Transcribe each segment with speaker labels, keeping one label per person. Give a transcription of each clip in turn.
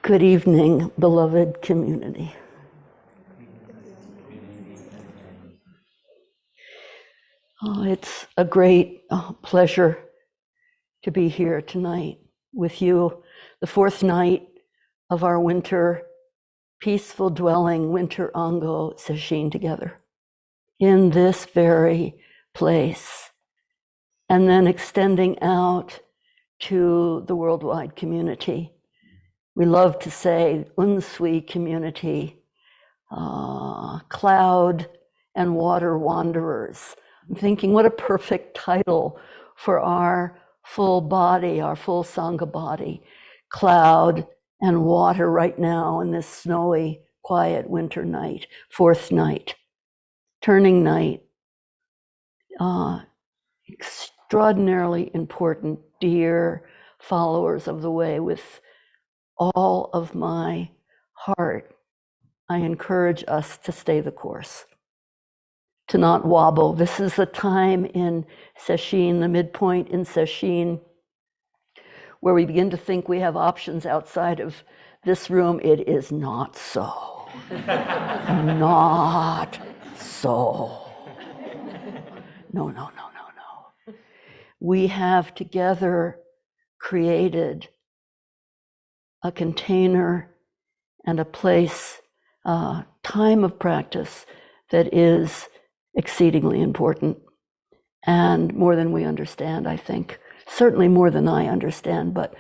Speaker 1: Good evening, beloved community. Oh, it's a great pleasure to be here tonight with you, the fourth night of our winter peaceful dwelling, winter Ango Sesshin together in this very place, and then extending out to the worldwide community. We love to say unsui community, cloud and water wanderers. I'm thinking what a perfect title for our full body, our full Sangha body, cloud and water right now in this snowy, quiet winter night, fourth night, turning night. Extraordinarily important, dear followers of the way, with all of my heart, I encourage us to stay the course, to not wobble. This is the time in Sesshin, the midpoint in Sesshin, where we begin to think we have options outside of this room. It is not so. Not so. No, no, no, no, no. We have together created a container and a place, time of practice that is exceedingly important, and more than we understand, I think. Certainly more than I understand, but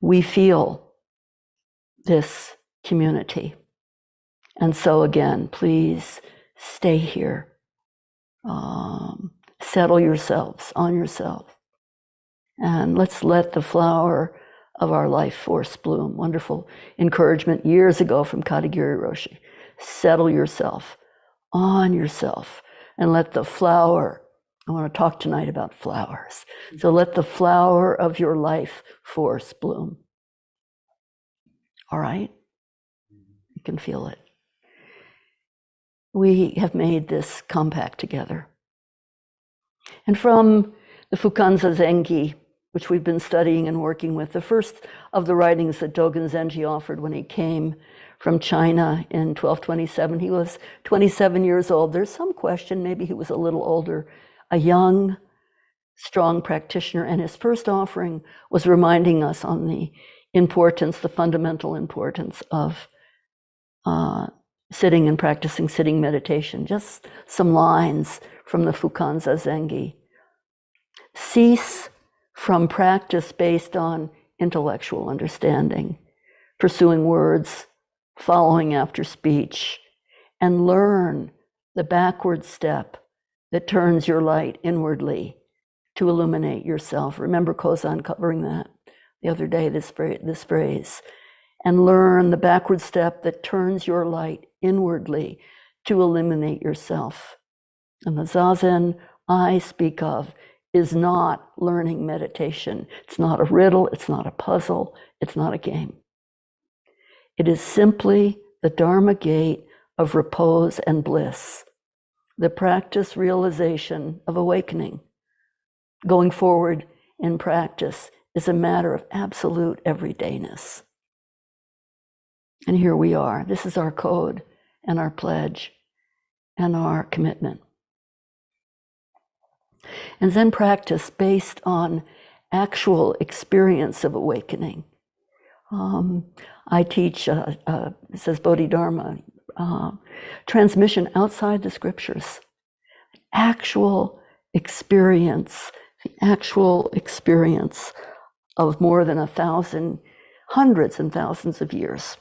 Speaker 1: we feel this community. And so again, please stay here. Settle yourselves on yourself. And let's let the flower of our life force bloom. Wonderful encouragement years ago from Katagiri Roshi. Settle yourself on yourself and let the flower, I want to talk tonight about flowers. So let the flower of your life force bloom. All right? You can feel it. We have made this compact together. And from the Fukanza Zengi, which we've been studying and working with, the first of the writings that Dogen Zenji offered when he came from China in 1227. He was 27 years old. There's some question, maybe he was a little older, a young, strong practitioner. And his first offering was reminding us on the importance, the fundamental importance of sitting and practicing sitting meditation. Just some lines from the Fukanza Zengi. Cease from practice based on intellectual understanding, pursuing words, following after speech, and learn the backward step that turns your light inwardly to illuminate yourself. Remember Kozan covering that the other day, this phrase. And learn the backward step that turns your light inwardly to illuminate yourself. And the Zazen I speak of is not learning meditation. It's not a riddle, it's not a puzzle, it's not a game. It is simply the Dharma gate of repose and bliss, the practice realization of awakening. Going forward in practice is a matter of absolute everydayness. And here we are. This is our code and our pledge and our commitment. And Zen practice based on actual experience of awakening. I teach, says Bodhidharma, transmission outside the scriptures. Actual experience, the actual experience of more than 1,000, hundreds and thousands of years.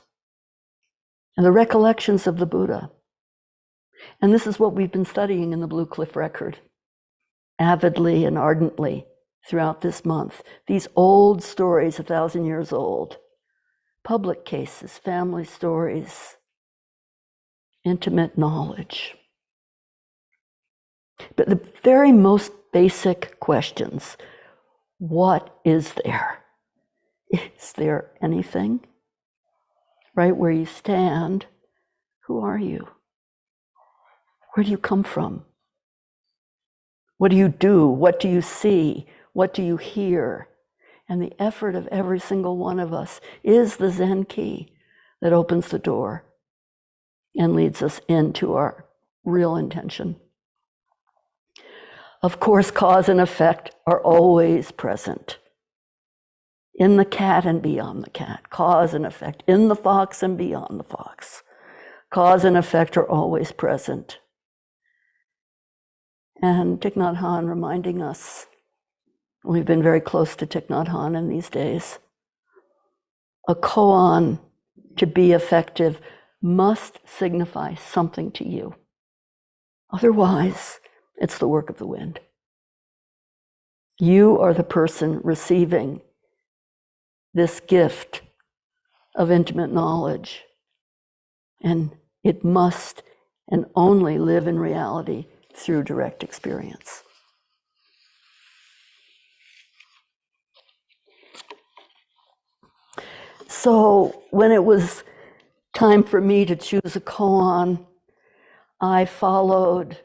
Speaker 1: And the recollections of the Buddha. And this is what we've been studying in the Blue Cliff Record, avidly and ardently throughout this month. These old stories, 1,000 years old, public cases, family stories, intimate knowledge. But the very most basic questions: what is there? Is there anything? Right where you stand, who are you? Where do you come from? What do you do? What do you see? What do you hear? And the effort of every single one of us is the Zen key that opens the door and leads us into our real intention. Of course, cause and effect are always present. In the cat and beyond the cat, cause and effect. In the fox and beyond the fox, cause and effect are always present. And Thich Nhat Hanh reminding us, we've been very close to Thich Nhat Hanh in these days, a koan, to be effective, must signify something to you. Otherwise, it's the work of the wind. You are the person receiving this gift of intimate knowledge, and it must and only live in reality through direct experience. So when it was time for me to choose a koan, I followed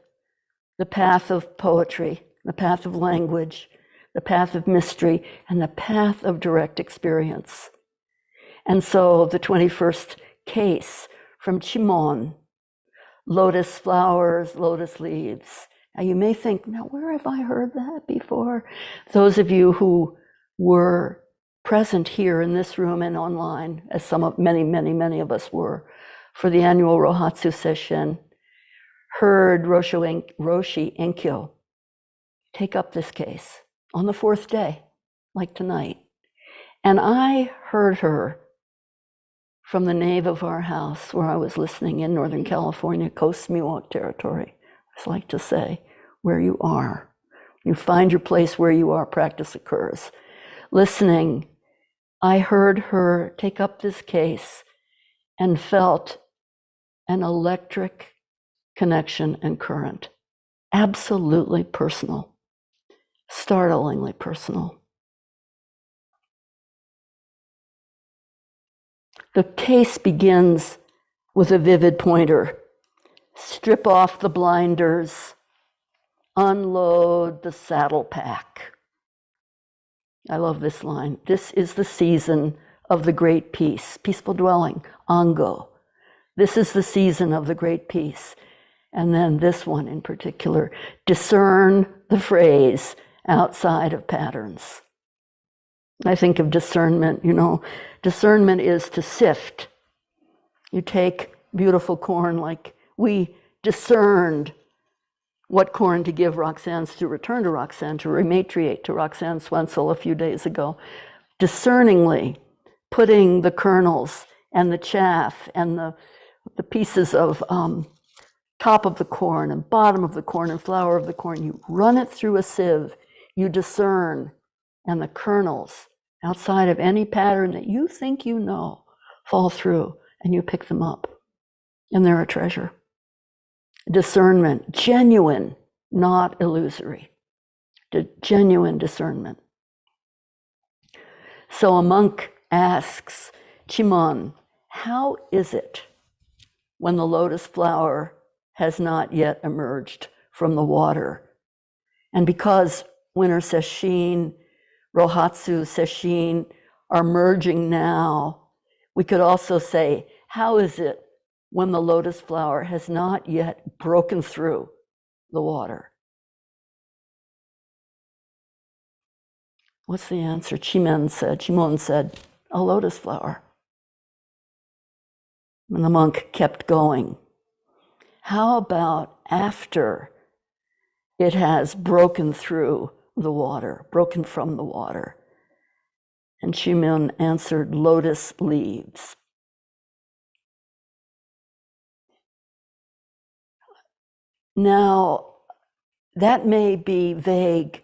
Speaker 1: the path of poetry, the path of language, the path of mystery, and the path of direct experience. And so the 21st case from Chih Men, lotus flowers, lotus leaves. Now you may think, now where have I heard that before? Those of you who were present here in this room and online, as many of us were, for the annual Rohatsu session, heard Roshi Enkyo take up this case on the 4th day, like tonight. And I heard her from the nave of our house where I was listening in Northern California, Coast Miwok territory. I just like to say, where you are. You find your place where you are, practice occurs. Listening, I heard her take up this case and felt an electric connection and current. Absolutely personal, startlingly personal. The case begins with a vivid pointer. Strip off the blinders, unload the saddle pack. I love this line. This is the season of the great peace, peaceful dwelling, Ango. This is the season of the great peace. And then this one in particular, discern the phrase outside of patterns. I think of discernment, discernment is to sift. You take beautiful corn, like we discerned what corn to give Roxanne's to return to Roxanne, to rematriate to Roxanne Swensel a few days ago. Discerningly putting the kernels and the chaff and the pieces of top of the corn and bottom of the corn and flour of the corn, you run it through a sieve, you discern, and the kernels outside of any pattern that you think you know fall through, and you pick them up, and they're a treasure. Discernment, genuine, not illusory. Genuine discernment. So a monk asks Chih Men, how is it when the lotus flower has not yet emerged from the water? And because Winter Sesshin, Rohatsu Sesshin are merging now, we could also say, how is it when the lotus flower has not yet broken through the water? What's the answer? Chih Men said, a lotus flower. And the monk kept going. How about after it has broken through the water, broken from the water? And Chih Men answered, lotus leaves. Now, that may be vague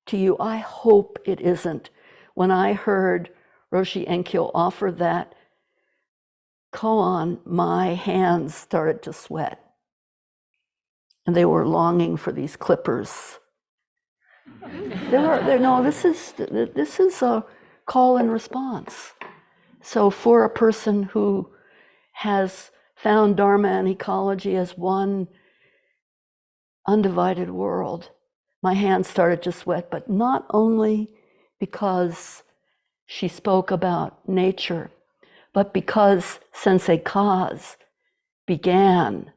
Speaker 1: to you. I hope it isn't. When I heard Roshi Enkyo offer that koan, my hands started to sweat. And they were longing for these clippers. This is a call and response. So for a person who has found Dharma and ecology as one undivided world, my hands started to sweat, but not only because she spoke about nature, but because Sensei Kaz began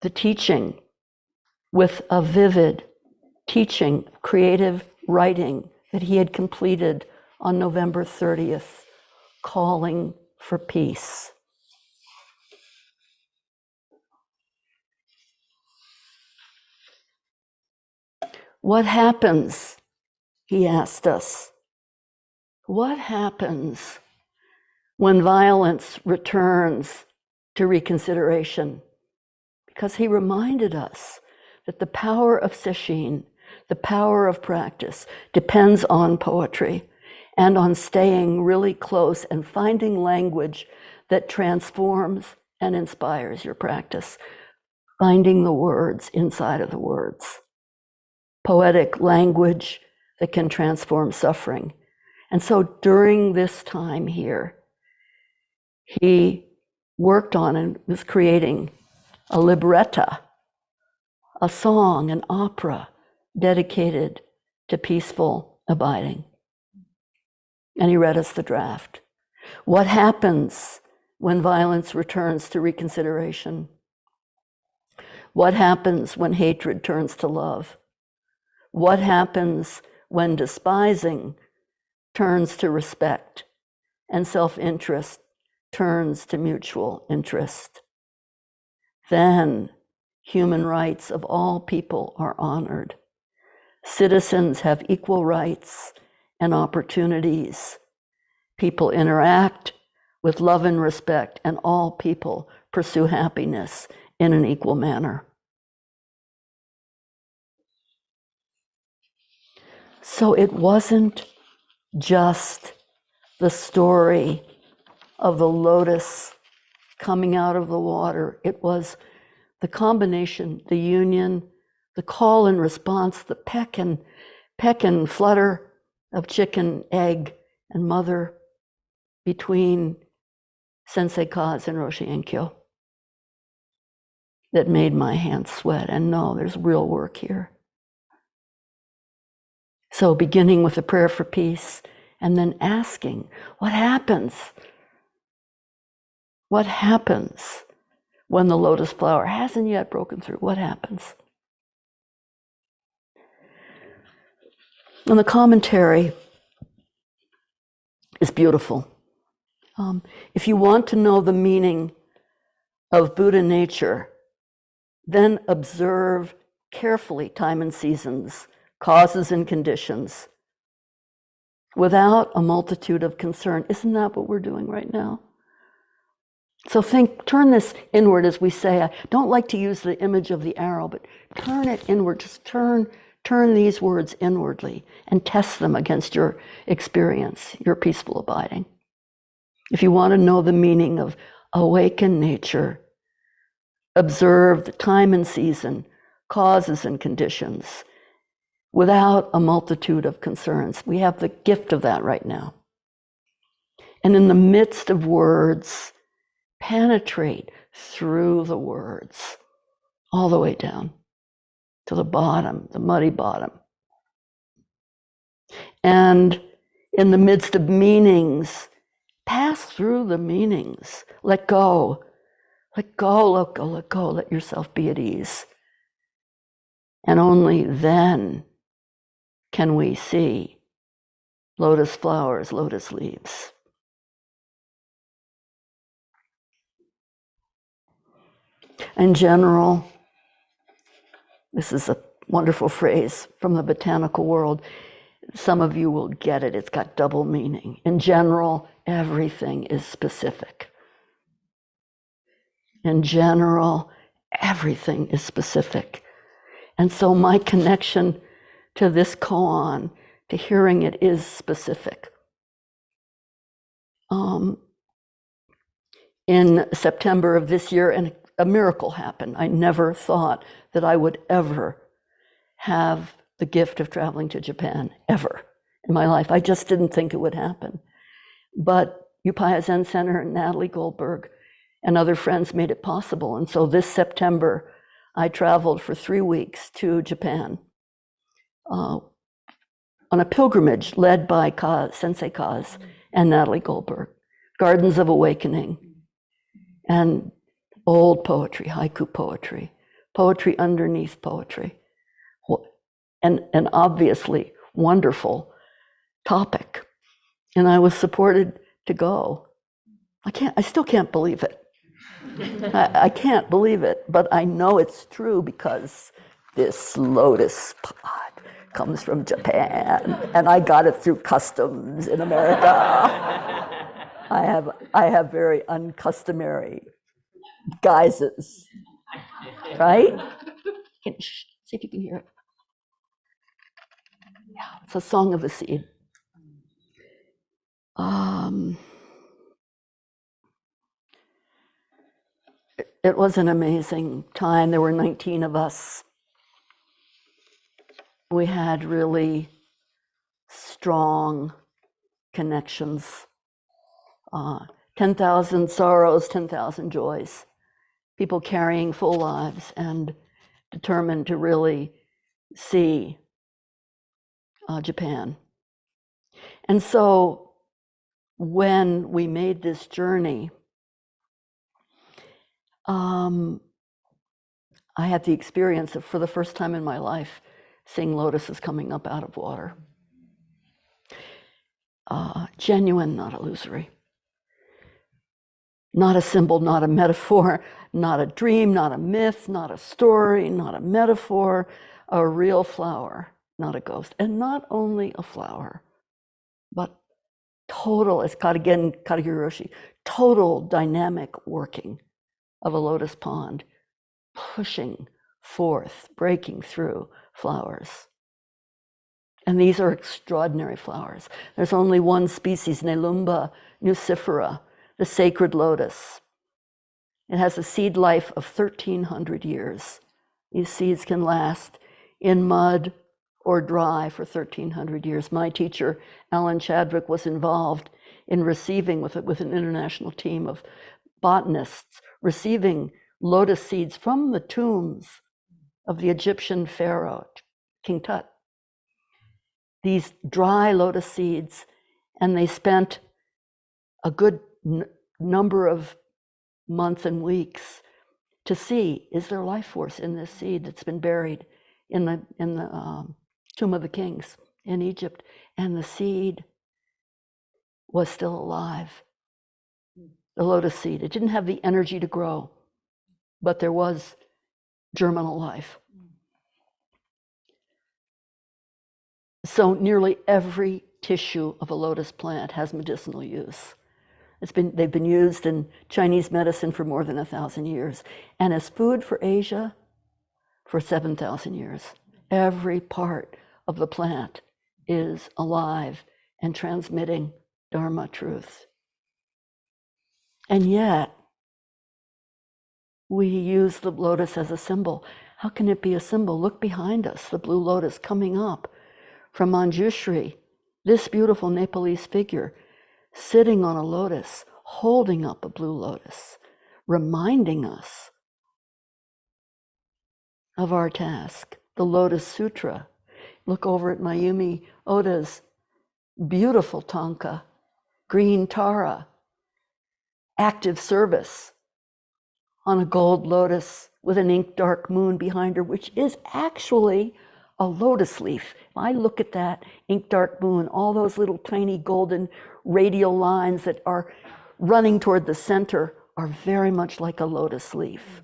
Speaker 1: the teaching with a vivid teaching, creative writing that he had completed on November 30th, calling for peace. What happens, he asked us, what happens when violence returns to reconsideration? Because he reminded us that the power of Sesshin, the power of practice, depends on poetry and on staying really close and finding language that transforms and inspires your practice, finding the words inside of the words. Poetic language that can transform suffering. And so during this time here, he worked on and was creating a libretta, a song, an opera dedicated to peaceful abiding. And he read us the draft. What happens when violence returns to reconsideration? What happens when hatred turns to love? What happens when despising turns to respect and self-interest turns to mutual interest? Then human rights of all people are honored. Citizens have equal rights and opportunities. People interact with love and respect, and all people pursue happiness in an equal manner. So it wasn't just the story of the lotus coming out of the water. It was the combination, the union, the call and response, the peck and flutter of chicken, egg, and mother between Sensei Kaz and Roshi Enkyo that made my hands sweat. And no, there's real work here. So beginning with a prayer for peace and then asking, what happens? What happens when the lotus flower hasn't yet broken through? What happens? And the commentary is beautiful. If you want to know the meaning of Buddha nature, then observe carefully time and seasons, causes and conditions, without a multitude of concern. Isn't that what we're doing right now? So turn this inward, as we say. I don't like to use the image of the arrow, but turn it inward. Just turn these words inwardly and test them against your experience, your peaceful abiding. If you want to know the meaning of awakened nature, observe the time and season, causes and conditions, without a multitude of concerns. We have the gift of that right now. And in the midst of words, penetrate through the words, all the way down to the bottom, the muddy bottom. And in the midst of meanings, pass through the meanings. Let go. Let go, let go, let go. Let yourself be at ease. And only then can we see lotus flowers, lotus leaves. In general, this is a wonderful phrase from the botanical world. Some of you will get it. It's got double meaning. In general, everything is specific. In general, everything is specific. And so my connection to this koan, to hearing it, is specific. In September of this year, and a miracle happened. I never thought that I would ever have the gift of traveling to Japan, ever in my life. I just didn't think it would happen. But Upaya Zen Center and Natalie Goldberg and other friends made it possible. And so this September, I traveled for 3 weeks to Japan on a pilgrimage led by Sensei Kaz and Natalie Goldberg. Gardens of Awakening, and old poetry, haiku poetry, poetry underneath poetry, and obviously wonderful topic. And I was supported to go. I still can't believe it. I can't believe it, but I know it's true because this lotus pod comes from Japan, and I got it through customs in America. I have very uncustomary guises, right? See if you can hear it. Yeah, it's a song of the seed. It was an amazing time. There were 19 of us. We had really strong connections. 10,000 sorrows, 10,000 joys. People carrying full lives and determined to really see Japan. And so when we made this journey, I had the experience of, for the first time in my life, seeing lotuses coming up out of water. Genuine, not illusory. Not a symbol, not a metaphor, not a dream, not a myth, not a story, not a metaphor, a real flower, not a ghost. And not only a flower, but total, as Kadogen Kadogi, total dynamic working of a lotus pond, pushing forth, breaking through flowers. And these are extraordinary flowers. There's only one species, Nelumba nucifera, the sacred lotus. It has a seed life of 1,300 years. These seeds can last in mud or dry for 1,300 years. My teacher, Alan Chadwick, was involved in receiving, with an international team of botanists, receiving lotus seeds from the tombs of the Egyptian pharaoh, King Tut. These dry lotus seeds, and they spent a good number of months and weeks to see, is there life force in this seed that's been buried in the tomb of the kings in Egypt? And the seed was still alive. The lotus seed, it didn't have the energy to grow, but there was germinal life. So nearly every tissue of a lotus plant has medicinal use. They've been used in Chinese medicine for more than 1,000 years, and as food for Asia for 7,000 years. Every part of the plant is alive and transmitting Dharma truth. And yet, we use the lotus as a symbol. How can it be a symbol? Look behind us, the blue lotus coming up from Manjushri, this beautiful Nepalese figure sitting on a lotus, holding up a blue lotus, reminding us of our task. The Lotus Sutra. Look over at Mayumi Oda's beautiful tanka, green Tara, active service on a gold lotus with an ink dark moon behind her, which is actually a lotus leaf. I look at that ink dark moon, all those little tiny golden radial lines that are running toward the center are very much like a lotus leaf.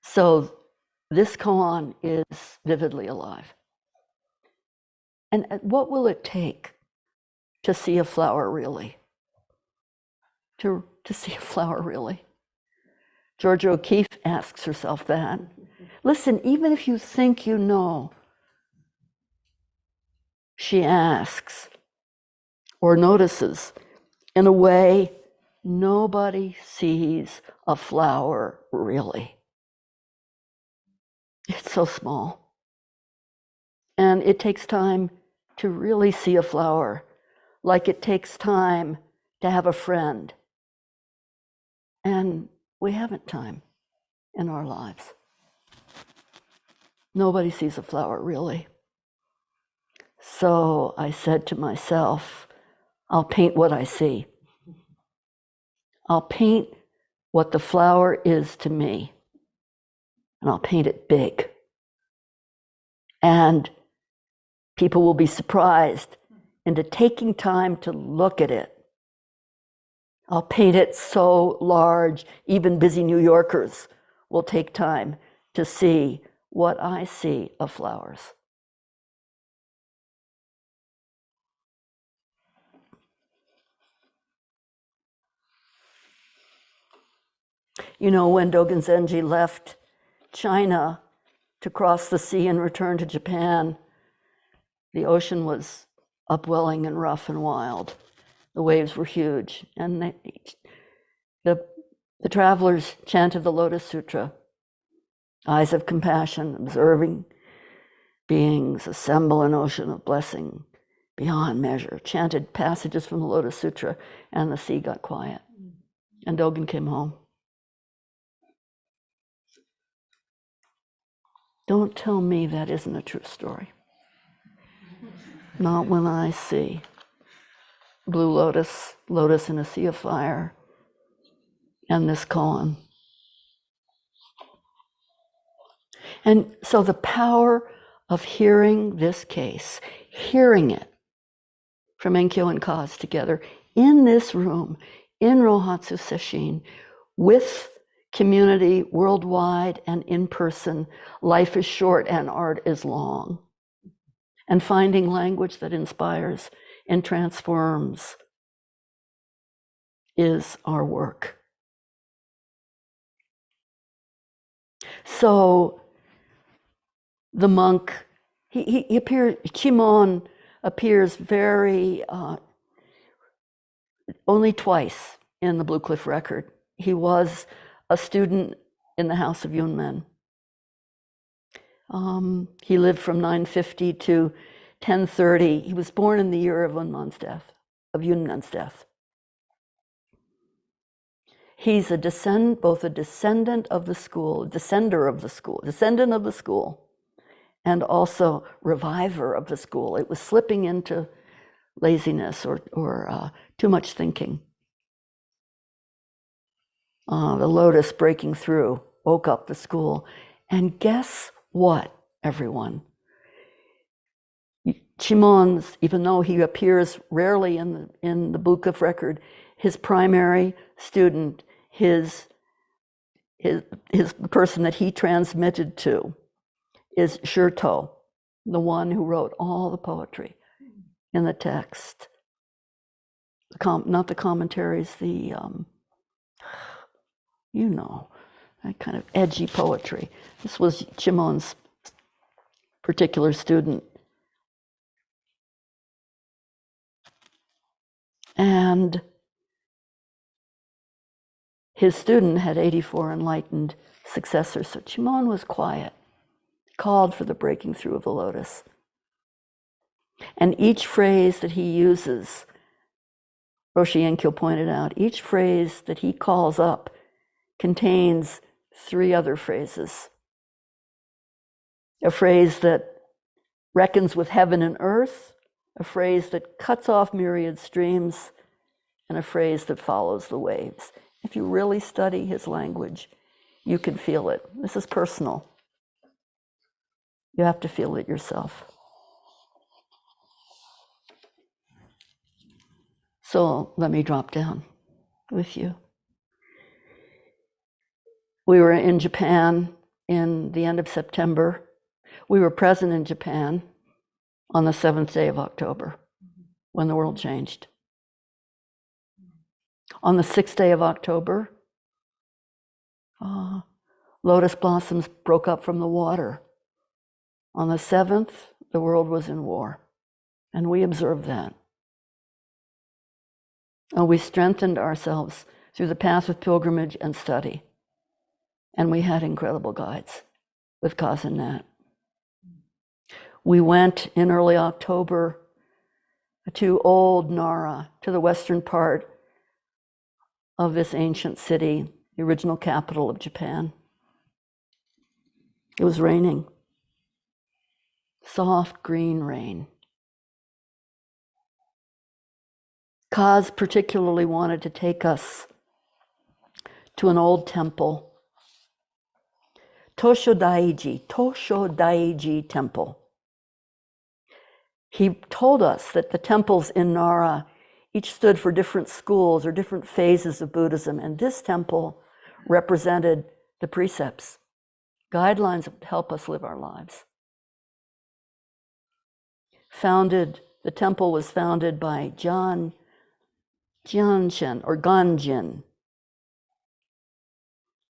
Speaker 1: So this koan is vividly alive. And what will it take to see a flower really? To see a flower really? Georgia O'Keeffe asks herself that. Listen, even if you think you know, she asks or notices, in a way, nobody sees a flower really. It's so small. And it takes time to really see a flower, like it takes time to have a friend. And we haven't time in our lives. Nobody sees a flower really. So I said to myself, I'll paint what I see. I'll paint what the flower is to me, and I'll paint it big. And people will be surprised into taking time to look at it. I'll paint it so large, even busy New Yorkers will take time to see what I see of flowers. You know, when Dogen Zenji left China to cross the sea and return to Japan, the ocean was upwelling and rough and wild. The waves were huge, and the travelers chanted the Lotus Sutra, eyes of compassion, observing beings assemble an ocean of blessing beyond measure, chanted passages from the Lotus Sutra, and the sea got quiet. And Dogen came home. Don't tell me that isn't a true story. Not when I see blue lotus, lotus in a sea of fire, and this koan. And so the power of hearing this case, hearing it from Enkyo and Kaz together in this room, in Rohatsu Sesshin, with community worldwide and in person, life is short and art is long. And finding language that inspires and transforms is our work. So the monk, he appears, Chih Men appears very, only twice in the Blue Cliff record. He was a student in the house of Chih Men. He lived from 950 to 1030. He was born in the year of Chih Men's death. He's both a descendant of the school, descendant of the school, and also reviver of the school. It was slipping into laziness or too much thinking. The Lotus breaking through woke up the school. And guess what, everyone? Chih Men's, even though he appears rarely in the Book of Record, his primary student, his person that he transmitted to, is Shurto, the one who wrote all the poetry in the text. Not the commentaries, that kind of edgy poetry. This was Chih Men's particular student. And his student had 84 enlightened successors, so Chih Men was quiet, called for the breaking through of the lotus. And each phrase that he uses, Roshi Enkyo pointed out, each phrase that he calls up contains 3 other phrases. A phrase that reckons with heaven and earth, a phrase that cuts off myriad streams, and a phrase that follows the waves. If you really study his language, you can feel it. This is personal. You have to feel it yourself. So let me drop down with you. We were in Japan in the end of September. We were present in Japan on the 7th day of October, when the world changed. On the 6th day of October, lotus blossoms broke up from the water. On the 7th, the world was in war, and we observed that. And we strengthened ourselves through the path of pilgrimage and study. And we had incredible guides with Kaz and Nat. We went in early October to Old Nara, to the western part of this ancient city, the original capital of Japan. It was raining, soft green rain. Kaz particularly wanted to take us to an old temple, Toshodaiji Temple. He told us that the temples in Nara each stood for different schools or different phases of Buddhism, and this temple represented the precepts, guidelines that help us live our lives. The temple was founded by Ganjin,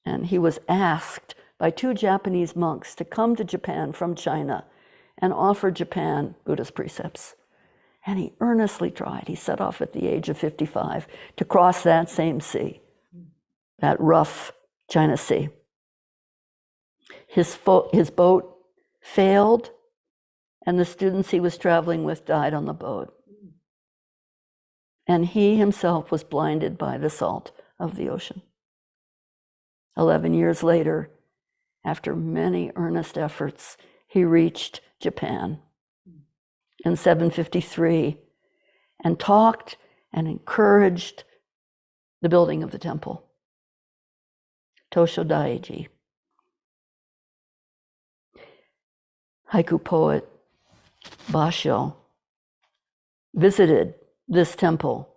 Speaker 1: and he was asked by 2 Japanese monks to come to Japan from China and offer Japan Buddhist precepts. And he earnestly tried. He set off at the age of 55 to cross that same sea, that rough China Sea. His boat failed, and the students he was traveling with died on the boat. And he himself was blinded by the salt of the ocean. 11 years later, after many earnest efforts, he reached Japan in 753 and talked and encouraged the building of the temple, Toshodaiji. Haiku poet Basho visited this temple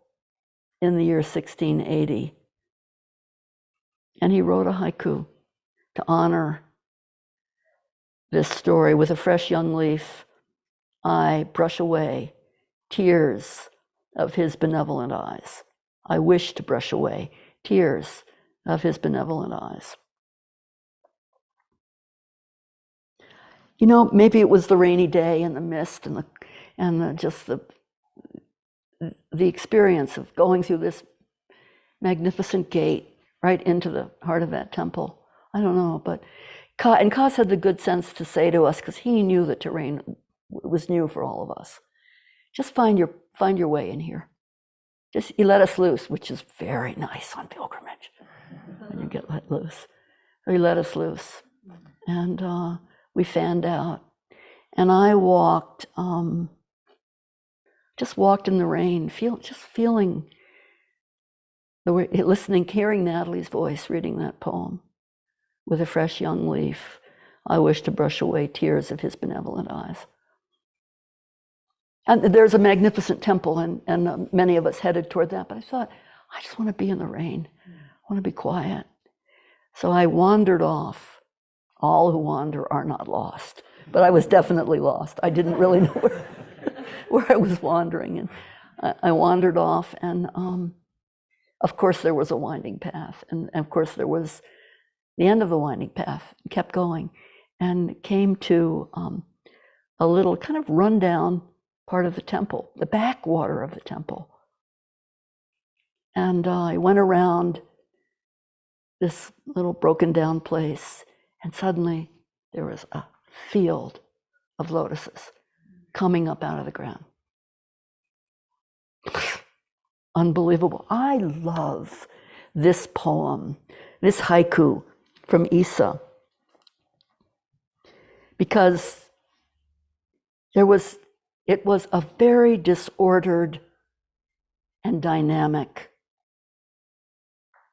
Speaker 1: in the year 1680, and he wrote a haiku to honor this story. With a fresh young leaf, I brush away tears of his benevolent eyes. I wish to brush away tears of his benevolent eyes. You know, maybe it was the rainy day and the mist and the experience of going through this magnificent gate right into the heart of that temple. I don't know, but Kaz had the good sense to say to us, because he knew the terrain was new for all of us, just find your way in here. Just he let us loose, which is very nice on pilgrimage when you get let loose. So he let us loose, and we fanned out, and I walked, just walked in the rain, feeling the way, listening, hearing Natalie's voice, reading that poem. With a fresh young leaf, I wish to brush away tears of his benevolent eyes. And there's a magnificent temple, and many of us headed toward that, but I thought, I just want to be in the rain. I want to be quiet. So I wandered off. All who wander are not lost, but I was definitely lost. I didn't really know where I was wandering, and I wandered off, and of course there was a winding path, and of course there was the end of the winding path. Kept going, and came to a little kind of rundown part of the temple, the backwater of the temple, and I went around this little broken down place. And suddenly there was a field of lotuses coming up out of the ground. Unbelievable. I love this poem, this haiku from Isa, because it was a very disordered and dynamic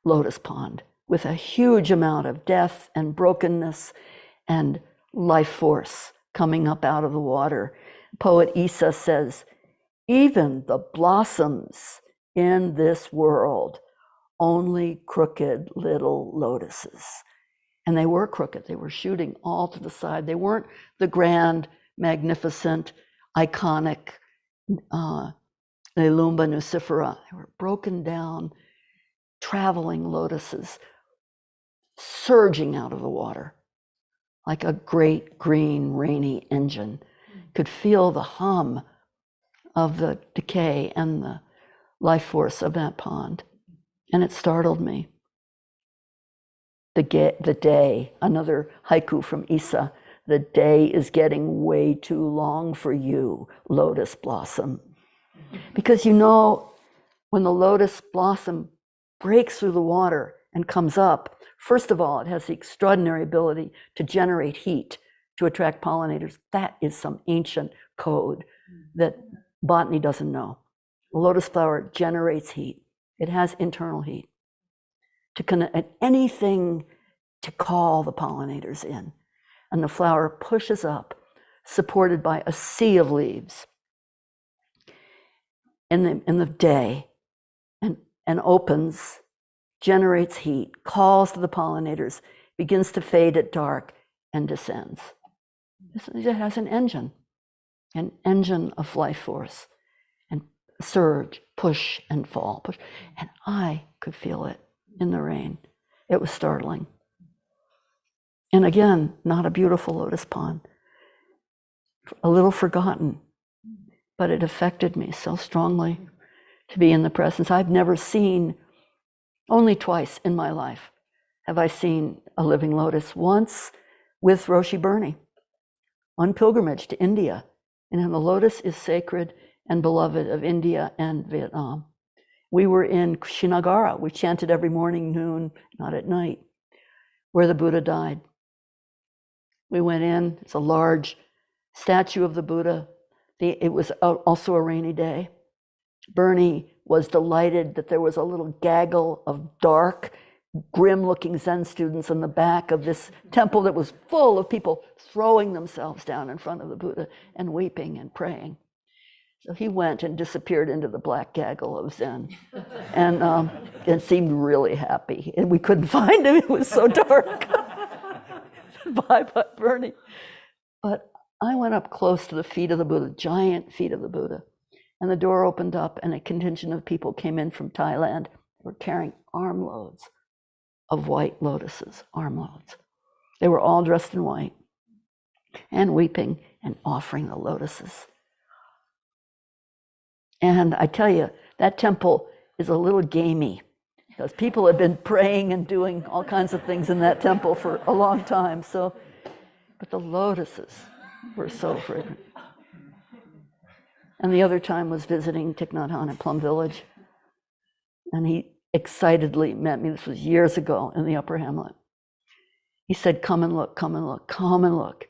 Speaker 1: lotus pond, with a huge amount of death and brokenness and life force coming up out of the water. Poet Isa says, even the blossoms in this world, only crooked little lotuses. And they were crooked. They were shooting all to the side. They weren't the grand, magnificent, iconic Nelumba nucifera. They were broken down, traveling lotuses, surging out of the water like a great green rainy engine. Could feel the hum of the decay and the life force of that pond. And it startled me. The day, another haiku from Isa, the day is getting way too long for you, lotus blossom. Because you know, when the lotus blossom breaks through the water and comes up, first of all, it has the extraordinary ability to generate heat to attract pollinators. That is some ancient code that botany doesn't know. The lotus flower generates heat. It has internal heat to connect anything to call the pollinators in. And the flower pushes up, supported by a sea of leaves in the day, and opens, generates heat, calls to the pollinators, begins to fade at dark, and descends. It has an engine of life force, and surge, push and fall, push. And I could feel it in the rain. It was startling. And again, not a beautiful lotus pond, a little forgotten, but it affected me so strongly to be in the presence. I've never seen, only twice in my life have I seen a living lotus. Once with Roshi Bernie on pilgrimage to India. And the lotus is sacred and beloved of India and Vietnam. We were in Srinagar. We chanted every morning, noon, not at night, where the Buddha died. We went in. It's a large statue of the Buddha. It was also a rainy day. Bernie was delighted that there was a little gaggle of dark, grim-looking Zen students in the back of this temple that was full of people throwing themselves down in front of the Buddha and weeping and praying. So he went and disappeared into the black gaggle of Zen, and seemed really happy. And we couldn't find him; it was so dark. Bye, Bernie. But I went up close to the feet of the Buddha, giant feet of the Buddha, and the door opened up, and a contingent of people came in from Thailand. They were carrying armloads of white lotuses, armloads. They were all dressed in white and weeping and offering the lotuses. And I tell you, that temple is a little gamey because people had been praying and doing all kinds of things in that temple for a long time. So, but the lotuses were so fragrant. And the other time was visiting Thich Nhat Hanh in Plum Village. And he excitedly met me. This was years ago in the Upper Hamlet. He said, come and look, come and look, come and look.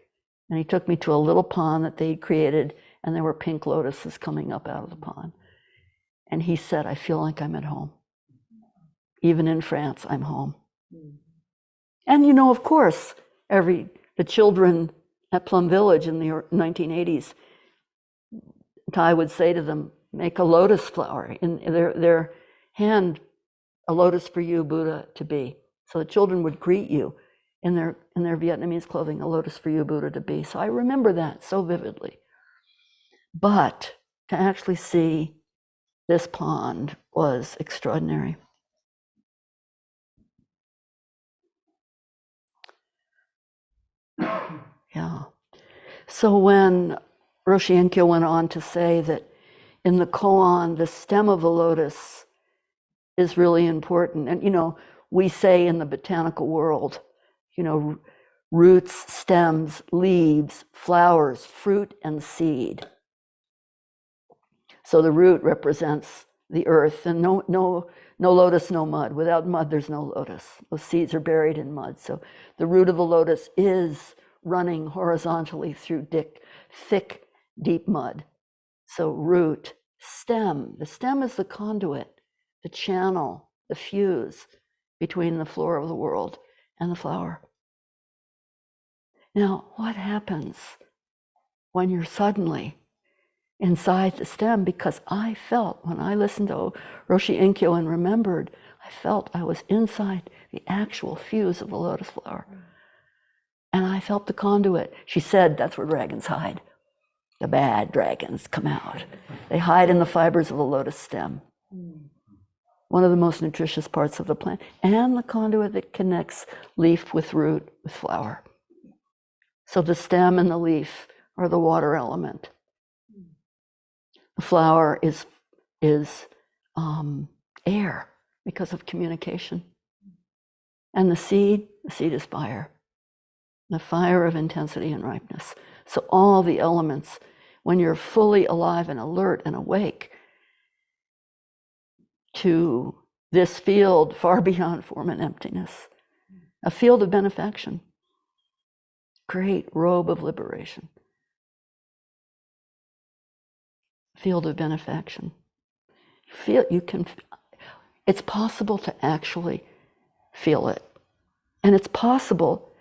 Speaker 1: And he took me to a little pond that they created, and there were pink lotuses coming up out of the pond. And he said, I feel like I'm at home. Even in France, I'm home. And you know, of course, the children at Plum Village in the 1980s, Thai would say to them, make a lotus flower in their hand, a lotus for you, Buddha, to be. So the children would greet you in their Vietnamese clothing, a lotus for you, Buddha, to be. So I remember that so vividly. But to actually see this pond was extraordinary. Yeah. So when Roshi Enkyo went on to say that in the koan, the stem of the lotus is really important. And, you know, we say in the botanical world, you know, roots, stems, leaves, flowers, fruit, and seed. So the root represents the earth, and no lotus, no mud. Without mud, there's no lotus. Those seeds are buried in mud. So the root of the lotus is running horizontally through thick, deep mud. So root, stem. The stem is the conduit, the channel, the fuse between the floor of the world and the flower. Now, what happens when you're suddenly inside the stem? Because I felt, when I listened to Roshi Enkyo and remembered, I felt I was inside the actual fuse of the lotus flower. And I felt the conduit. She said that's where dragons hide. The bad dragons come out. They hide in the fibers of the lotus stem. One of the most nutritious parts of the plant. And the conduit that connects leaf with root with flower. So the stem and the leaf are the water element. The flower is air because of communication. And the seed is fire. The fire of intensity and ripeness. So all the elements, when you're fully alive and alert and awake to this field far beyond form and emptiness, a field of benefaction, great robe of liberation, field of benefaction. Feel, it's possible to actually feel it. And it's possible,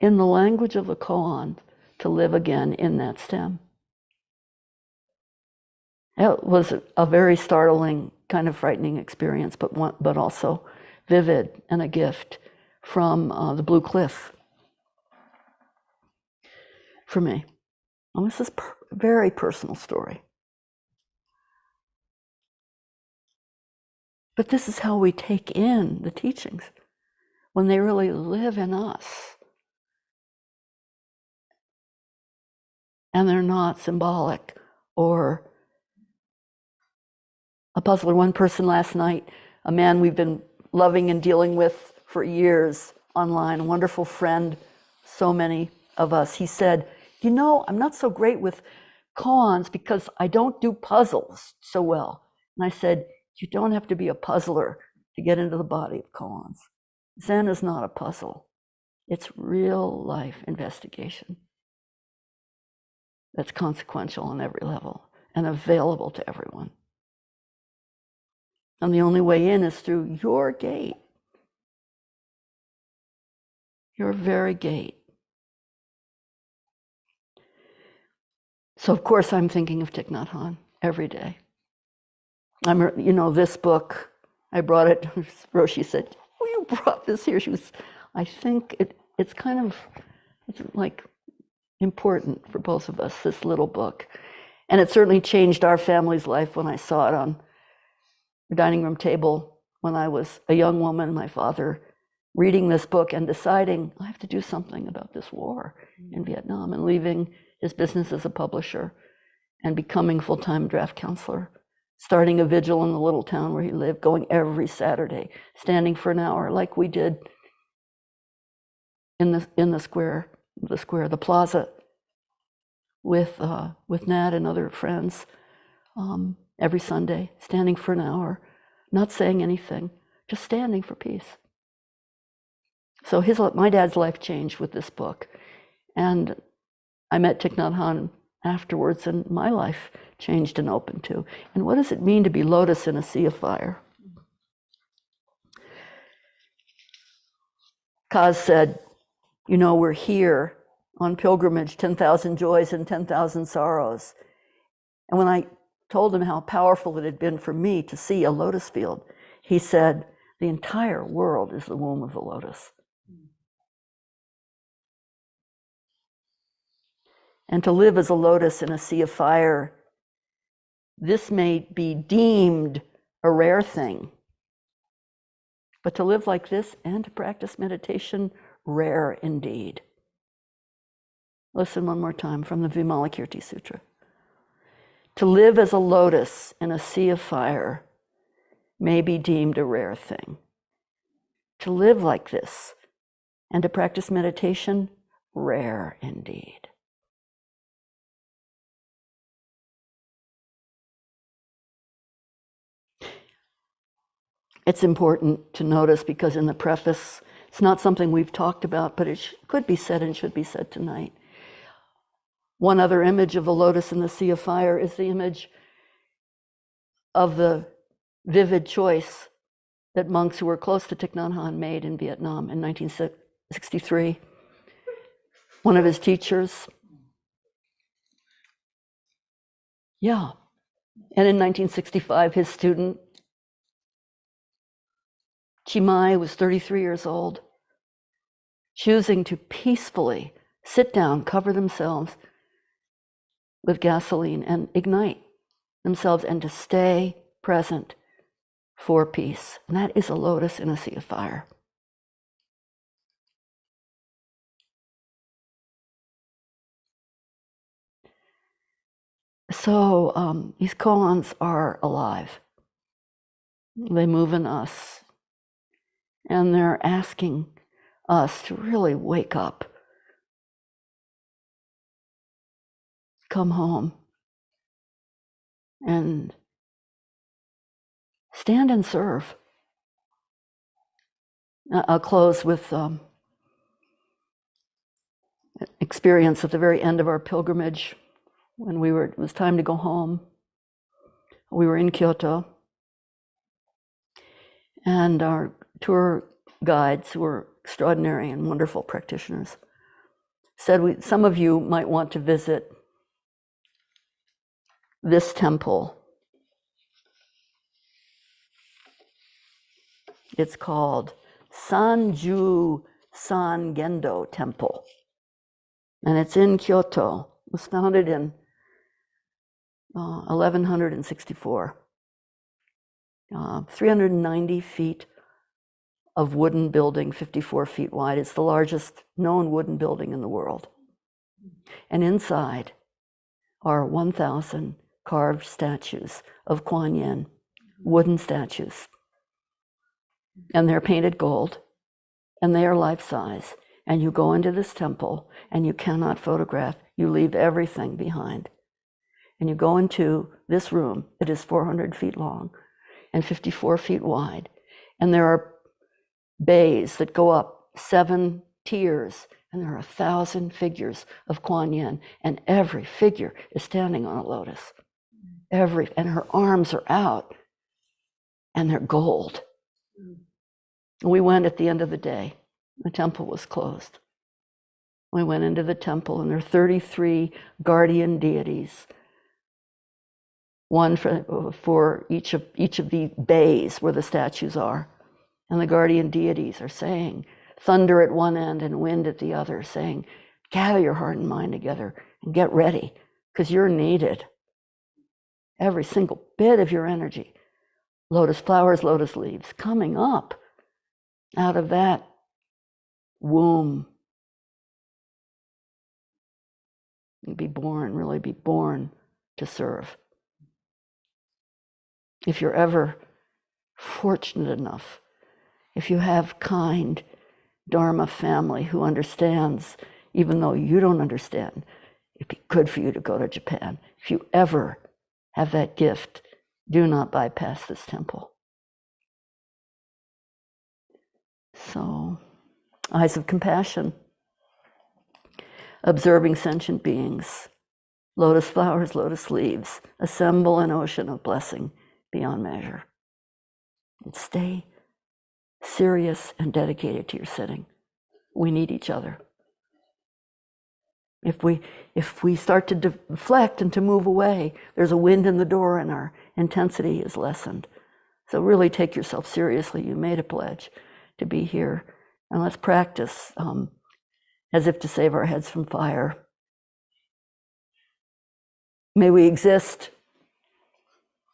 Speaker 1: in the language of the koan, to live again in that stem. It was a very startling, kind of frightening experience, but also vivid and a gift from the Blue Cliff for me. And this is a very personal story. But this is how we take in the teachings, when they really live in us. And they're not symbolic or a puzzler. One person last night, a man we've been loving and dealing with for years online, a wonderful friend, so many of us, he said, you know, I'm not so great with koans because I don't do puzzles so well. And I said, you don't have to be a puzzler to get into the body of koans. Zen is not a puzzle. It's real life investigation that's consequential on every level and available to everyone. And the only way in is through your gate, your very gate. So of course I'm thinking of Thich Nhat Hanh every day. This book, I brought it, Roshi said, oh, you brought this here. I think it's like important for both of us, this little book. And it certainly changed our family's life when I saw it on the dining room table when I was a young woman, my father reading this book and deciding I have to do something about this war in Vietnam, and leaving his business as a publisher and becoming full-time draft counselor, starting a vigil in the little town where he lived, going every Saturday, standing for an hour like we did in the square, the plaza, with Nat and other friends, every Sunday, standing for an hour, not saying anything, just standing for peace. So my dad's life changed with this book. And I met Thich Nhat Hanh afterwards, and my life changed and opened too. And what does it mean to be lotus in a sea of fire? Kaz said, you know, we're here on pilgrimage, 10,000 joys and 10,000 sorrows. And when I told him how powerful it had been for me to see a lotus field, he said, the entire world is the womb of the lotus. And to live as a lotus in a sea of fire, this may be deemed a rare thing, but to live like this and to practice meditation, rare indeed. Listen one more time from the Vimalakirti Sutra. To live as a lotus in a sea of fire may be deemed a rare thing. To live like this and to practice meditation, rare indeed. It's important to notice because in the preface, it's not something we've talked about, but it could be said and should be said tonight. One other image of the lotus in the sea of fire is the image of the vivid choice that monks who were close to Thich Nhat Hanh made in Vietnam in 1963. One of his teachers, and in 1965, his student, Chih Men, was 33 years old, choosing to peacefully sit down, cover themselves with gasoline and ignite themselves and to stay present for peace. And that is a lotus in a sea of fire. So these koans are alive. They move in us. And they're asking us to really wake up. Come home. And stand and serve. I'll close with experience at the very end of our pilgrimage when it was time to go home. We were in Kyoto, And our tour guides, who were extraordinary and wonderful practitioners, said some of you might want to visit this temple. It's called Sanju Sangendo Temple. And it's in Kyoto. It was founded in 1164. 390 feet of wooden building, 54 feet wide. It's the largest known wooden building in the world. And inside are 1,000 carved statues of Kuan Yin, wooden statues. And they're painted gold, and they are life-size. And you go into this temple, and you cannot photograph. You leave everything behind. And you go into this room. It is 400 feet long and 54 feet wide. And there are bays that go up 7 tiers, and there are 1,000 figures of Kuan Yin, and every figure is standing on a lotus. And her arms are out, and they're gold. We went at the end of the day. The temple was closed. We went into the temple, and there are 33 guardian deities, one for each of the bays where the statues are. And the guardian deities are saying, thunder at one end and wind at the other, saying, gather your heart and mind together and get ready, because you're needed. Every single bit of your energy, lotus flowers, lotus leaves, coming up out of that womb. You be born, really be born to serve. If you're ever fortunate enough, if you have kind Dharma family who understands, even though you don't understand, it'd be good for you to go to Japan. If you ever have that gift, do not bypass this temple. So, eyes of compassion, observing sentient beings, lotus flowers, lotus leaves, assemble an ocean of blessing beyond measure. And stay serious and dedicated to your sitting. We need each other. If we start to deflect and to move away, there's a wind in the door and our intensity is lessened. So really take yourself seriously. You made a pledge to be here. And let's practice as if to save our heads from fire. May we exist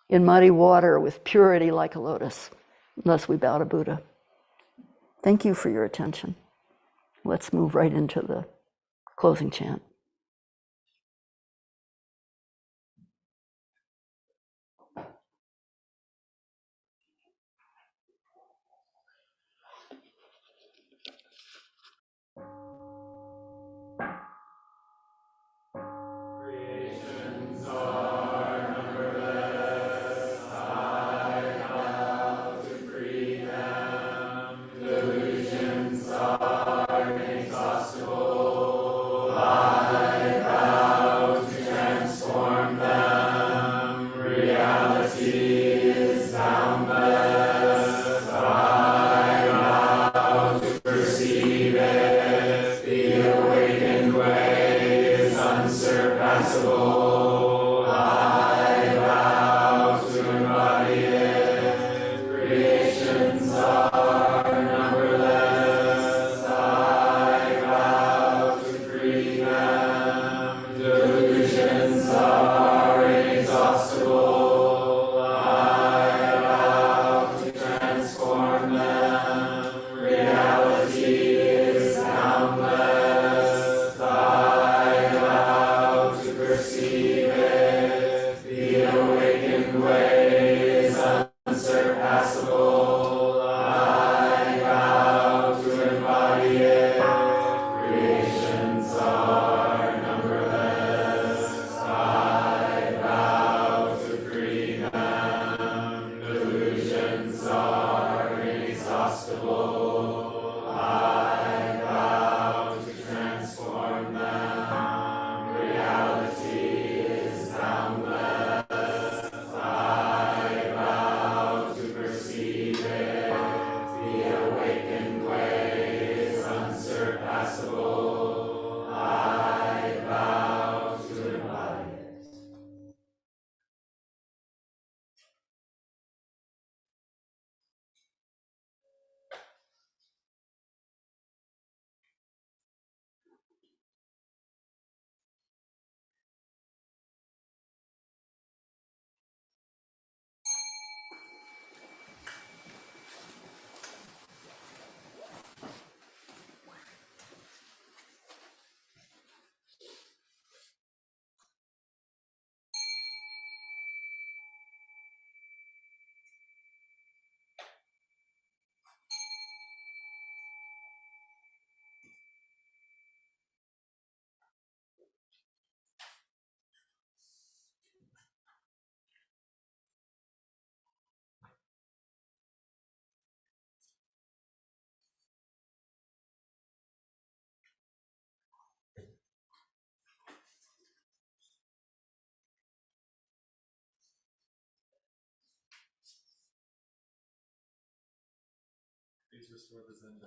Speaker 1: in muddy water with purity like a lotus, unless we bow to Buddha. Thank you for your attention. Let's move right into the closing chant.
Speaker 2: See Please restore the Zen.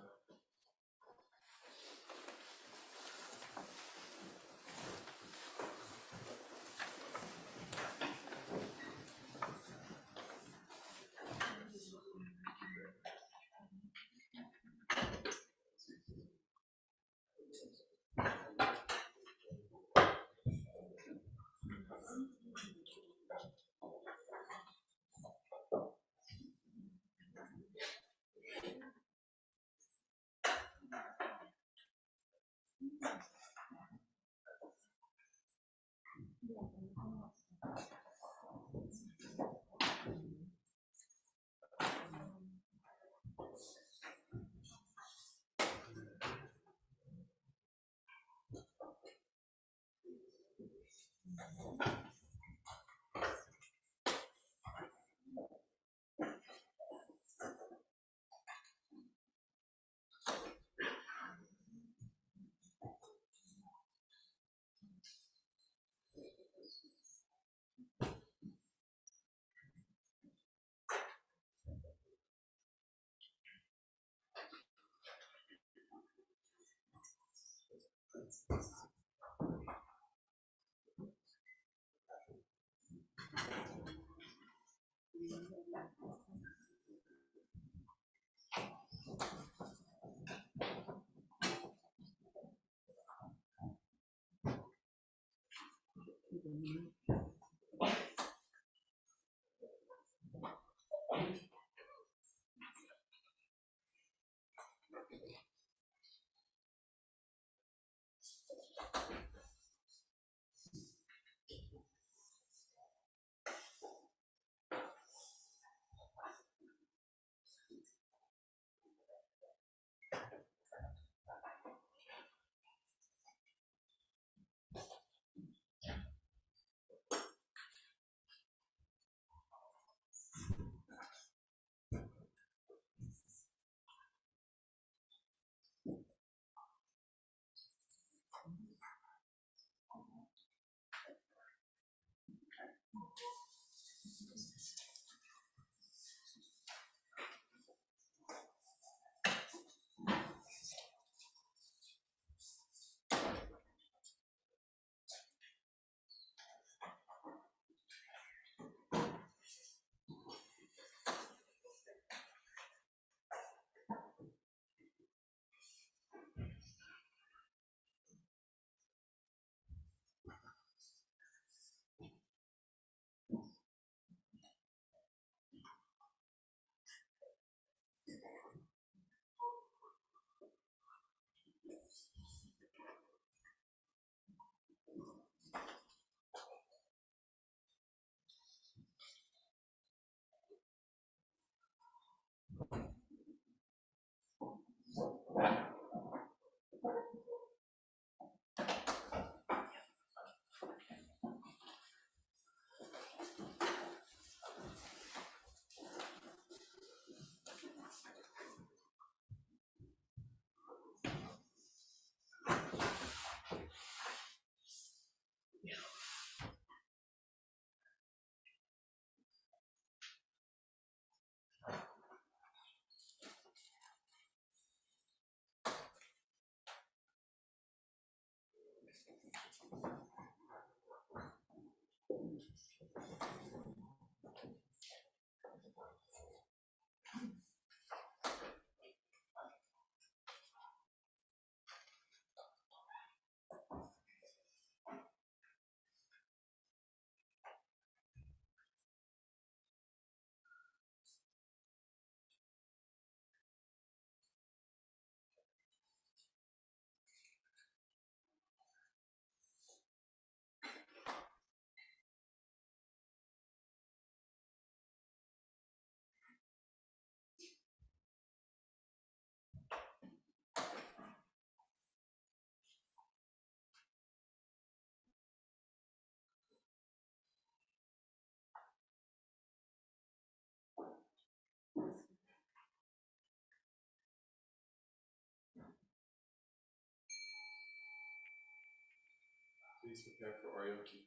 Speaker 2: Please prepare for Oryoki.